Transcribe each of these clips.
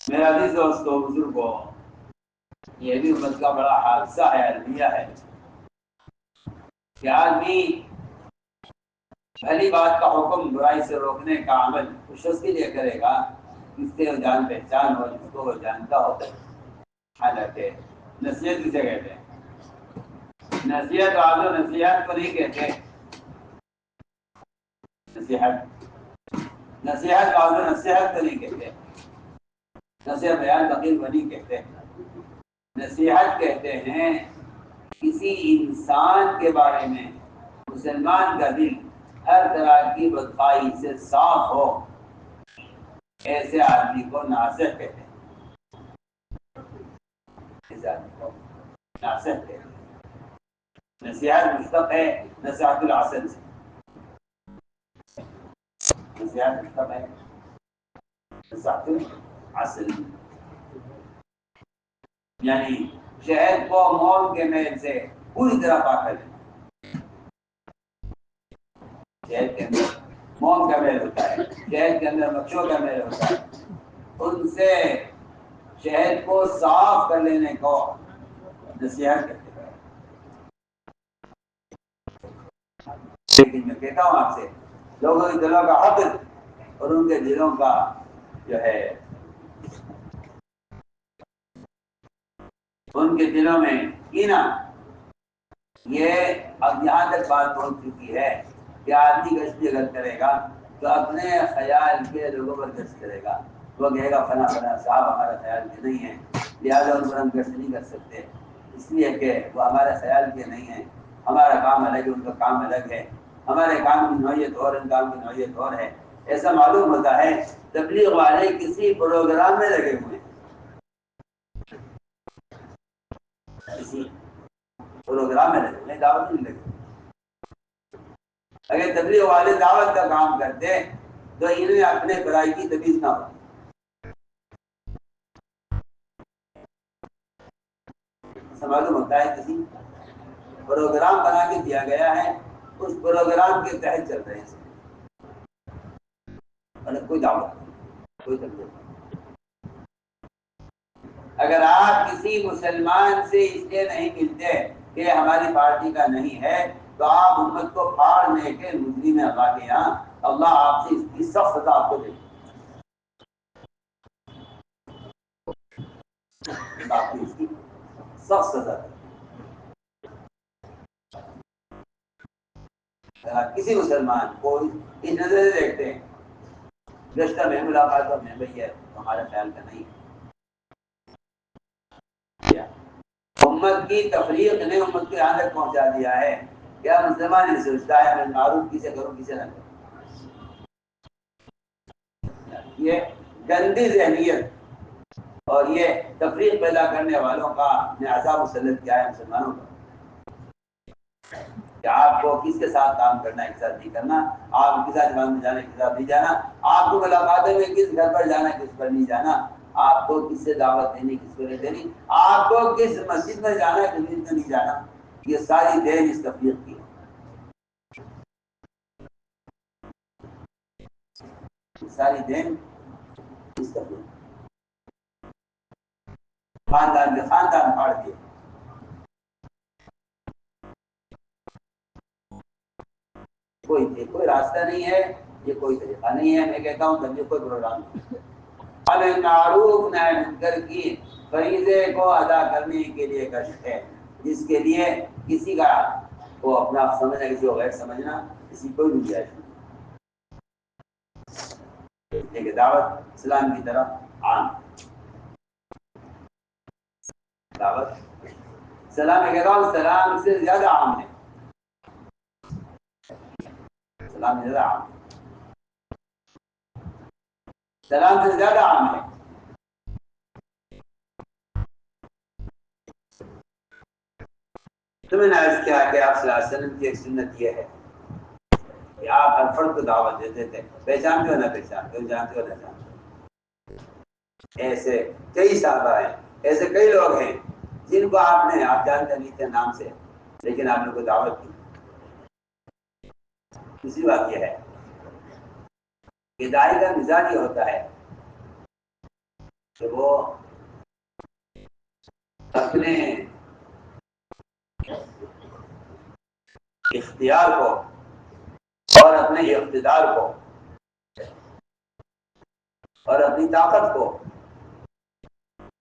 میرا عزیز دوستو بزرگوں، یہ بھی امت کا بڑا حادثہ ہے، المیہ ہے کہ آدمی پہلی بات کا حکم برائی سے روکنے کا عمل اس شخص کے لیے کرے گا جس سے وہ جان پہچان ہو، جس کو وہ جانتا ہو۔ حالانکہ نصیحت کسے کہتے ہیں؟ نصیحت والوں نصیحت کو نہیں کہتے، نصیحت والوں نصیحت کو نہیں کہتے، نصیحت بیان تقریر کو نہیں کہتے۔ نصیحت کہتے ہیں کسی انسان کے بارے میں مسلمان کا دل ہر طرح کی بدخواہی سے صاف ہو، ایسے آدمی کو ناصح کہتے ہیں۔ ایسے آدمی کو ناصح کہتے ہیں۔ نصیحت مشتق ہے نصیحت العسل سے، نصیحت مشتق ہے نصیحت العسل، یعنی شہد کو موم کے میل سے پوری طرح پاک کر لینا۔ شہد کے اندر موم کا میل ہوتا ہے، شہد کے اندر مکھیوں کا میل ہوتا ہے، ان سے شہد کو صاف کر لینے کو نصیحت کہتے ہیں۔ لیکن میں کہتا ہوں آپ سے، لوگوں کے دلوں کا حق اور ان کے دلوں کا جو ہے ان کے دلوں میں کینہ، یہ اب یہاں تک بات پہنچ چکی ہے کہ آدمی گشتی اگر کرے گا تو اپنے خیال کے لوگوں پر گشت کرے گا۔ وہ کہے گا فلاں فلاں صاحب ہمارا خیال کے نہیں ہے، لہٰذا ان پر ہم گشت نہیں کر سکتے، اس لیے کہ وہ ہمارے خیال کے نہیں ہیں، ہمارا کام الگ ہے، ان کا کام الگ ہے، ہمارے کام کی نوعیت اور ان کام کی نوعیت اور ہے۔ ایسا معلوم ہوتا ہے تبلیغ والے کسی پروگرام میں لگے ہوئے ہیں، کسی پروگرام میں لگے ہوئے، دعوت نہیں لگے۔ اگر تبلیغ والے دعوت کا کام کرتے تو انہیں اپنے برائی کی تمیز نہ ہوتی۔ معلوم ہوتا ہے کسی پروگرام بنا کے دیا گیا ہے، اس پروگرام کے تحت چل رہے ہیں، مطلب کوئی دعوت نہیں، کوئی تبلیغ نہیں۔ اگر آپ کسی مسلمان سے اس لیے نہیں ملتے کہ ہماری پارٹی کا نہیں ہے تو آپ امت کو پھاڑنے کے مجرم ہیں اللہ کے یہاں، اللہ آپ سے اس کی سخت سزا آپ کو دے گا، آپ کو اس کی سخت سزا دے گا۔ کسی مسلمان کو اس نظر سے دیکھتے ہیں گزشتہ میں ملاقات اور میں بھئی ہے ہمارا خیال کا نہیں ہے، امت کی تفریق نے امت کو یہاں تک پہنچا دیا ہے کیا مسلمان یہ سوچتا ہے میں معروف کسے کروں کسے نہ کروں۔ یہ گندی ذہنیت اور یہ تفریق پیدا کرنے والوں کا نے عذاب مسلط کیا ہے مسلمانوں پر کہ آپ کو کس کے ساتھ کام کرنا ہے، کس ساتھ نہیں کرنا، آپ کس ساتھ میں جانا کس ساتھ نہیں جانا، آپ کو ملاقاتیں میں کس گھر پر جانا کس پر نہیں جانا، آپ کو کس سے دعوت دینی کس کو نہیں دینی، آپ کو کس مسجد میں جانا کس مسجد میں نہیں جانا، یہ ساری دین اس تفریق کی ہے، ساری دین اس تفریق، خاندان کے خاندان پھاڑ دیے۔ کوئی راستہ نہیں ہے، یہ کوئی طریقہ نہیں ہے۔ میں کہتا ہوں تبلیغ کوئی پروگرام نہیں، امر معروف نہی منکر کی فریضے کو ادا کرنے کے لیے گشت ہے، جس کے لیے کسی کا کو اپنا سمجھنا کسی کو غیر سمجھنا کسی کو بھی جائز نہیں کہ دعوت اسلام کی طرف عام دعوت سلام میں کہتا ہوں سلام سے زیادہ عام ہے، سلام سے زیادہ عام ہے، سلام سے زیادہ عام ہے۔ تو میں نے عرض کیا کہ آپ صلی اللہ علیہ وسلم کی ایک سنت یہ ہے کہ آپ ہر فرد کو دعوت دیتے تھے، پہچانتے ہو نہ پہچانتے ہو، جانتے ہو نہ جانتے ہو۔ ایسے کئی صحابہ ہیں، ایسے کئی لوگ ہیں جن کو آپ جانتے نہیں تھے نام سے، لیکن آپ نے کو دعوت دی۔ دوسری بات یہ ہے کہ داعی کا مزاج یہ ہوتا ہے کہ وہ اپنے اختیار کو اور اپنے اقتدار کو اور اپنی طاقت کو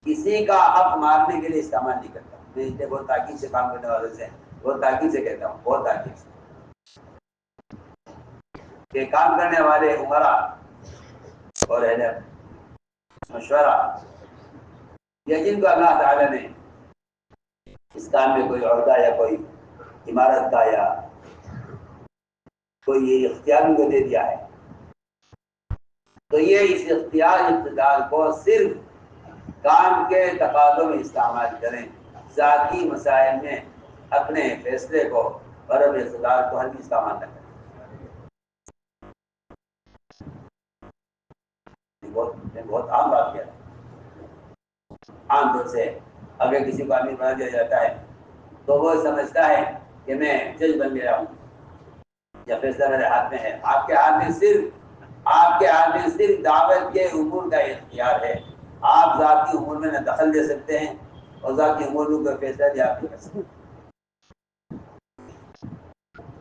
کسی کا حق مارنے کے لیے استعمال نہیں کرتا. میں اسے بہت تاکید سے کام کرنے والوں سے بہت تاکید سے کہتا ہوں، بہت تاکید سے کہ کام کرنے والے عمرا اور اہل مشورہ یا جن کو اللہ تعالیٰ نے اس کام میں کوئی عہدہ یا کوئی عمارت کا یا کوئی یہ اختیار ان کو دے دیا ہے، تو یہ اس اختیار اقتدار کو صرف کام کے تقاضوں میں استعمال کریں، ذاتی مسائل میں اپنے فیصلے کو اور اپنے اقتدار کو ہر بھی استعمال نہ کریں. بہت عام بات کیا ہے. عام طور سے اگر کسی کو امیر بنا دیا جاتا ہے تو وہ سمجھتا ہے کہ میں جج بن گیا ہوں یا فیصلہ میرے ہاتھ میں ہے. آپ کے ہاتھ میں صرف دعوت کے امور کا اختیار ہے. آپ ذاتی امور میں نہ دخل دے سکتے ہیں اور ذاتی امور میں کوئی فیصلہ بھی آپ نہیں کر سکتے.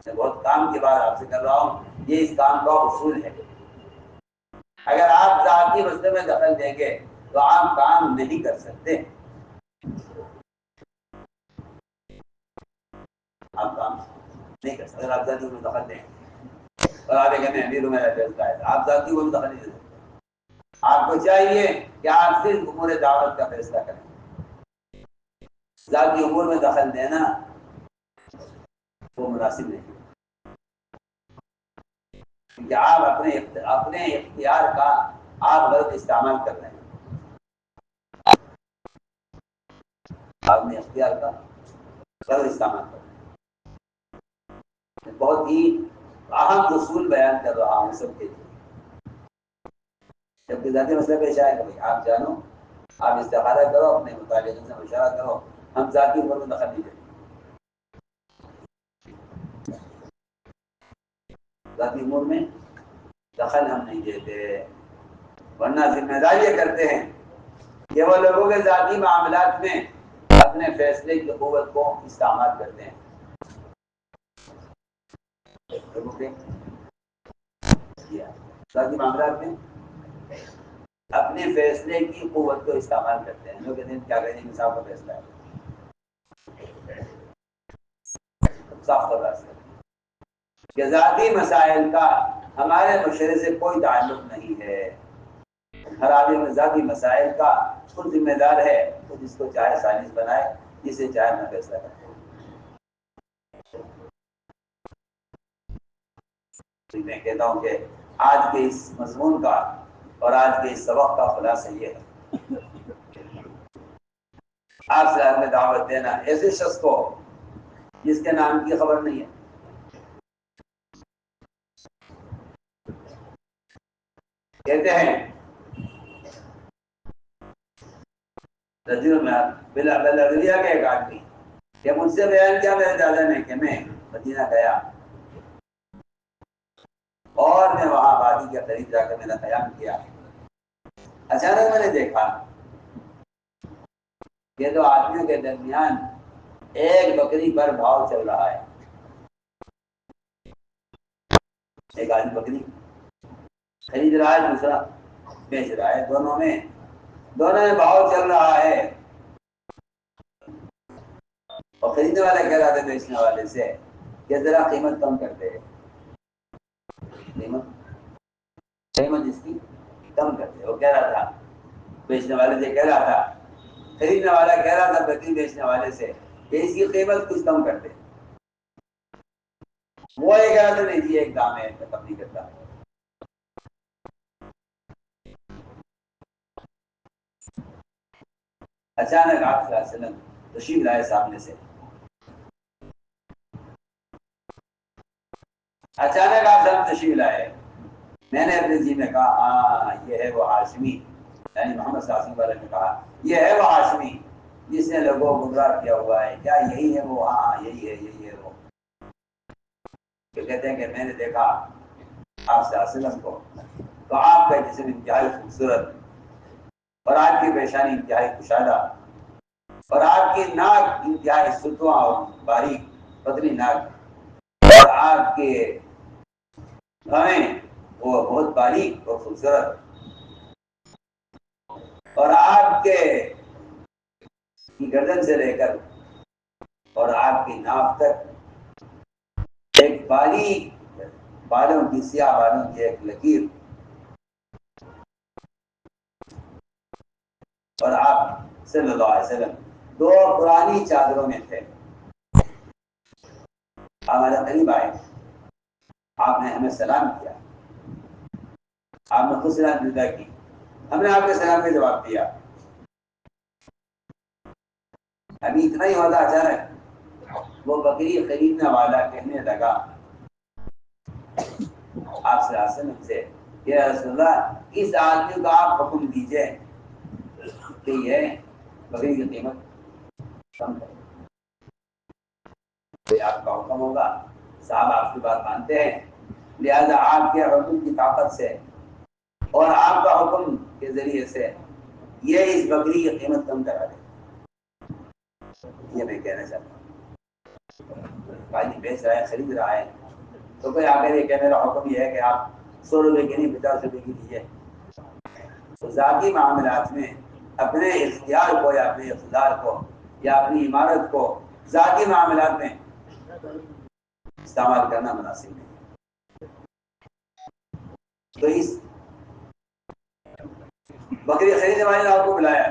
میں بہت کام کی بات آپ سے کر رہا ہوں، یہ اس کام کا اصول ہے. اگر آپ ذاتی مسئلے میں دخل دیں گے تو آپ کام نہیں کر سکتے. آپ کام نہیں کر سکتے اگر آپ ذاتی میں دخل دیں اور آپ کہتے ہیں امیر میرا فیصلہ ہے، آپ ذاتی میں دخل نہیں دے سکتے. آپ کو چاہیے کہ آپ صرف امور دعوت کا فیصلہ کریں. ذاتی امور میں دخل دینا وہ مناسب نہیں، کیونکہ آپ اپنے اختیار کا آپ غلط استعمال کر رہے ہیں. آپ نے اختیار کا غلط استعمال کر رہے ہیں. بہت ہی اہم اصول بیان کر رہا ہوں سب کے لیے. جب کہ ذاتی مسئلہ پیش آئے کہ آپ جانو، آپ استخارہ کرو، اپنے مطالعے سے مشورہ کرو، ہم ذاتی امور میں دخل نہیں دیتے. ذاتی امور میں دخل ہم نہیں دیتے، ورنہ ذمہ داری یہ کرتے ہیں کہ وہ لوگوں کے ذاتی معاملات میں اپنے فیصلے کی قوت کو استعمال کرتے ہیں. لوگوں کے ذاتی معاملات میں اپنے فیصلے کی قوت کو استعمال کرتے ہیں. لوگ کہتے ہیں کیا کہیں گے، صاحب کا فیصلہ ہے، صاف بتا سکتے کہ ذاتی مسائل کا ہمارے مشورے سے کوئی تعلق نہیں ہے. ہر آدمی ذاتی مسائل کا خود ذمہ دار ہے، خود جس کو چاہے سائنس بنائے، جسے چاہے نہ فیصلہ کرے. میں کہتا ہوں کہ آج کے اس مضمون کا اور آج کے اس سبق کا خلاصہ یہ ہے، آپ سے میں دعوت دینا ایسے شخص کو جس کے نام کی خبر نہیں ہے. کہتے ہیں بلیا کے ایک آدمی کہ مجھ سے بیان کیا میرے دادا نے کہ میں مدینہ گیا اور میں وہاں وادی کے قریب جا کر میں نے قیام کیا. اچانک میں نے دیکھا کہ دو آدمیوں کے درمیان ایک بکری پر بھاؤ چل رہا ہے. ایک آدمی بکری خرید رہا ہے، دوسرا بیچ رہا ہے. دونوں میں بھاؤ چل رہا ہے. اور خریدنے والا کہہ رہا تھا بیچنے والے سے کہ ذرا قیمت کم کر دے، قیمت اس کی کم کر دے. وہ کہہ رہا تھا، بیچنے والے سے کہہ رہا تھا، خریدنے والا کہہ رہا تھا بکری بیچنے والے سے کہ اس کی قیمت کچھ کم کر دے. وہ یہ کہہ رہا تھا نہیں جی ایک دام ہے، میں کم نہیں کرتا. اچانک آپ صلی اللہ علیہ وسلم تشریف لائے سامنے سے. اچانک آپ سب تشریف لائے. میں نے اپنے جی میں کہا ہاں یہ ہے وہ ہاشمی، یعنی محمد صلی اللہ علیہ وسلم والے نے کہا یہ ہے وہ ہاشمی جس نے لوگوں کو گمراہ کیا ہوا ہے. کیا یہی ہے وہ؟ ہاں یہی ہے وہ. کہتے ہیں کہ میں نے دیکھا آپ صلی اللہ علیہ وسلم کو تو آپ کا جسم انتہائی خوبصورت اور آپ کی پیشانی انتہائی کشادہ اور آپ کی ناک انتہائی ستواں اور باریک پتلی ناک اور آپ کے بھویں وہ بہت باریک اور خوبصورت اور آپ کے گردن سے لے کر اور آپ کی ناف تک ایک باریک بالوں کی سیاہ بالوں کی ایک لکیر اور آپ صلی اللہ علیہ وسلم دو پرانی چادروں میں تھے. ہمارے قریب آئے, آپ نے ہمیں سلام کیا, آپ نے خود سلام جدا کی, ہم نے آپ کے سلام کا جواب دیا. ابھی اتنا ہی ہوتا اچانک وہ بکری خریدنے والا کہنے لگا آپ صلی اللہ علیہ وسلم سے, یا رسول اللہ اس آدمی کو آپ حکم دیجئے کہ یہ بکری کی قیمت کم کرے. آپ کا حکم ہوگا, صاحب آپ کی بات مانتے ہیں, لہذا آپ کے حکم کی طاقت سے اور آپ کا حکم کے ذریعے سے یہ اس بکری کی قیمت کم کرا دے. یہ میں کہنا چاہتا ہوں, بھائی بیچ رہا ہے خرید رہا ہے تو کوئی آ کر یہ کہ میرا حکم یہ ہے کہ آپ 100 روپے کی نہیں 50 روپے کی دیجیے. تو ذاتی معاملات میں اپنے اختیار کو یا اپنے اقتدار کو یا اپنی عمارت کو ذاتی معاملات میں استعمال کرنا مناسب نہیں. تو اس بکری خریدنے والے نے آپ کو بلایا,